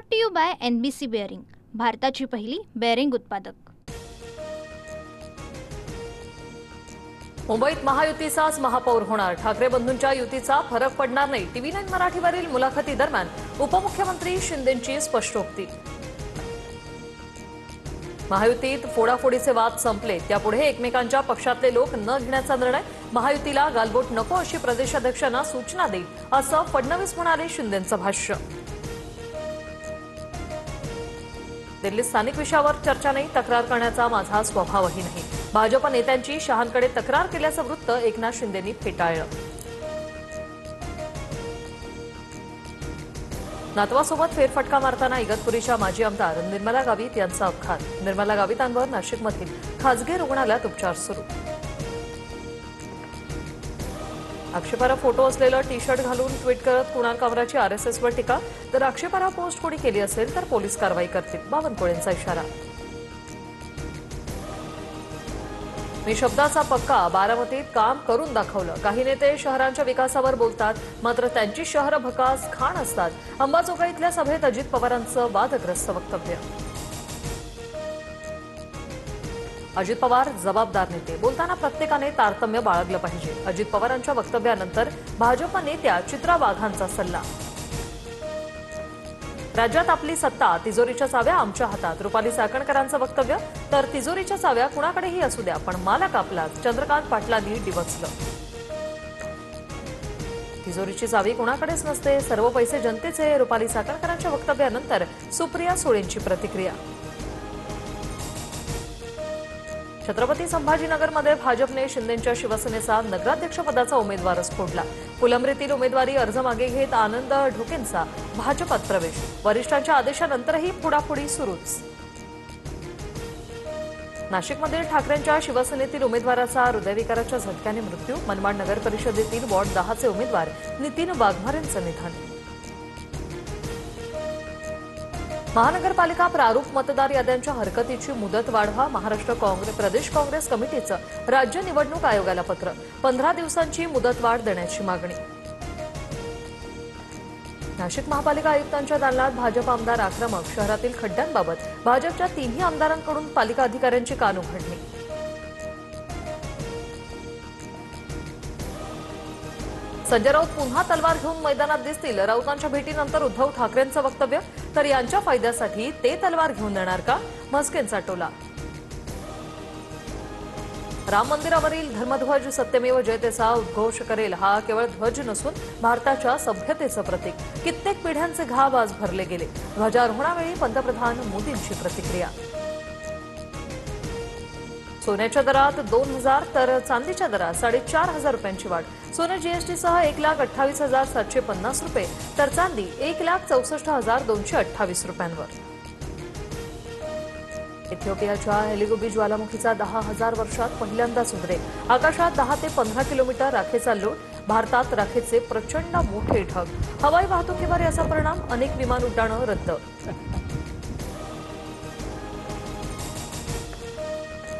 Brought to you by NBC bearing, भारताची पहिली bearing उत्पादक। मुंबईत महायुतीचाच महापौर होणार, ठाकरे बंधूंच्या युतीचा फरक पडणार नाही। TV9 मराठीवरील मुलाखती दरम्यान उपमुख्यमंत्री शिंदेंची स्पष्टोक्ती। महायुतीत फोडाफोडीचे वाद संपले, त्यापुढे एकमेकांच्या पक्षातले लोक न घेण्याचा निर्णय। महायुतीला गालबोट नको अशी प्रदेशाध्यक्षांना सूचना देईल, असं फडणवीस म्हणाले। शिंदेंचं भाष्य। दिल्लीत स्थानिक विषयावर चर्चा नाही, तक्रार करण्याचा माझा स्वभावही नाही। भाजप नेत्यांची शहांकडे तक्रार केल्याचं वृत्त एकनाथ शिंदेंनी फेटाळलं। नातवासोबत फेरफटका मारताना इगतपुरीच्या माजी आमदार निर्मला गावित यांचा अपघात। निर्मला गावितांवर नाशिकमधील खासगी रुग्णालयात उपचार सुरू। आक्षेपार्ह फोटो असलेलं टी-शर्ट घालून ट्विट करत कुणाल कामराची RSSवर टीका, तर आक्षेपार्ह पोस्ट कोणी केली असेल तर पोलीस कारवाई करतील, बावनकुळेंचा इशारा। मी शब्दाचा पक्का, बारामतीत काम करून दाखवलं। काही नेते शहरांच्या विकासावर बोलतात, मात्र त्यांची शहरं भकास खाण असतात। अंबाजोगाईतल्या सभेत अजित पवारांचं वादग्रस्त वक्तव्य। अजित पवार जबाबदार नेते, बोलताना प्रत्येकाने तारतम्य बाळगलं पाहिजे। अजित पवारांच्या वक्तव्यानंतर भाजप नेत्या चित्रा वाघांचा सल्ला। राज्यात आपली सत्ता, तिजोरीच्या चाव्या आमच्या हातात, रुपाली चाकणकरांचं वक्तव्य। तर तिजोरीच्या चाव्या कुणाकडेही असू द्या, पण मालक आपलाच, चंद्रकांत पाटलांनी डिवचलं। तिजोरीची चावी कुणाकडेच नसते, सर्व पैसे जनतेचे, रुपाली चाकणकरांच्या वक्तव्यानंतर सुप्रिया सुळेंची प्रतिक्रिया। छत्रपती संभाजीनगरमध्ये भाजपने शिंदेंच्या शिवसेनेचा नगराध्यक्षपदाचा उमेदवारच फोडला। फुलंब्रीतील उमेदवारी अर्ज मागे घेत आनंद ढोकेंचा भाजपात प्रवेश। वरिष्ठांच्या आदेशानंतरही फोडाफोडी सुरूच। नाशिकमधील ठाकरेंच्या शिवसेनेतील उमेदवाराचा हृदयविकाराच्या झटक्याने मृत्यू। मनमाड नगर परिषदेतील वॉर्ड 10चे उमेदवार नितीन वाघमारेंचं निधन। महानगरपालिका प्रारूप मतदार याद्यांच्या हरकतीची मुदत वाढवा, महाराष्ट्र प्रदेश काँग्रेस कमिटीचं राज्य निवडणूक आयोगाला पत्र। 15 दिवसांची मुदतवाढ देण्याची मागणी। नाशिक महापालिका आयुक्तांच्या दालनात भाजप आमदार आक्रमक, शहरातील खड्ड्यांबाबत भाजपच्या तिन्ही आमदारांकडून पालिका अधिकाऱ्यांची कानउघडणी। संजय राऊत पुन्हा तलवार घेऊन मैदानात दिसतील, राऊतांच्या भेटीनंतर उद्धव ठाकरेंचं वक्तव्य। तर यांच्या फायद्यासाठी ते तलवार घेऊन देणार का, म्हस्केंचा टोला। राम मंदिरावरील धर्मध्वज सत्यमेव जयतेचा उद्घोष करेल, हा केवळ ध्वज नसून भारताच्या सभ्यतेचं प्रतीक। कित्येक पिढ्यांचे घाव आज भरले गेले। ध्वजारोहणावेळी पंतप्रधान मोदींची प्रतिक्रिया। सोन्याच्या दरात 2,000 तर चांदीच्या दरात 4,500 रुपयांची वाढ। सोनं GSTसह 1,28,750 रुपये, तर चांदी 1,64,228 रुपयांवर। इथिओपियाच्या हेलिगोबी ज्वालामुखीचा 10,000 वर्षात पहिल्यांदाच उद्रेक। आकाशात 10 ते 15 किलोमीटर राखेचा लोट। भारतात राखेचे प्रचंड मोठे ढग। हवाई वाहतुकीवर याचा परिणाम, अनेक विमान उड्डाणं रद्द।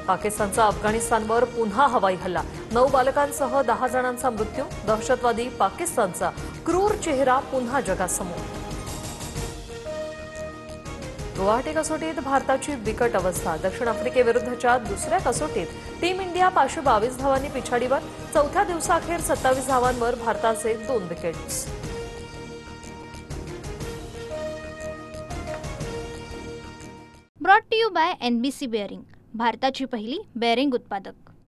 पाकिस्तानचा अफगाणिस्तानवर पुन्हा हवाई हल्ला, 9 बालकांसह 10 जणांचा मृत्यू। दहशतवादी पाकिस्तानचा क्रूर चेहरा पुन्हा जगासमोर। गुवाहाटी कसोटीत भारताची बिकट अवस्था, दक्षिण आफ्रिकेविरुद्धच्या दुसऱ्या कसोटीत टीम इंडिया 522 धावांनी पिछाडीवर। चौथ्या दिवसाअखेर 27 धावांवर भारताचे 2 wickets. Brought to you by NBC bearing, भारताची पहिली बेअरिंग उत्पादक।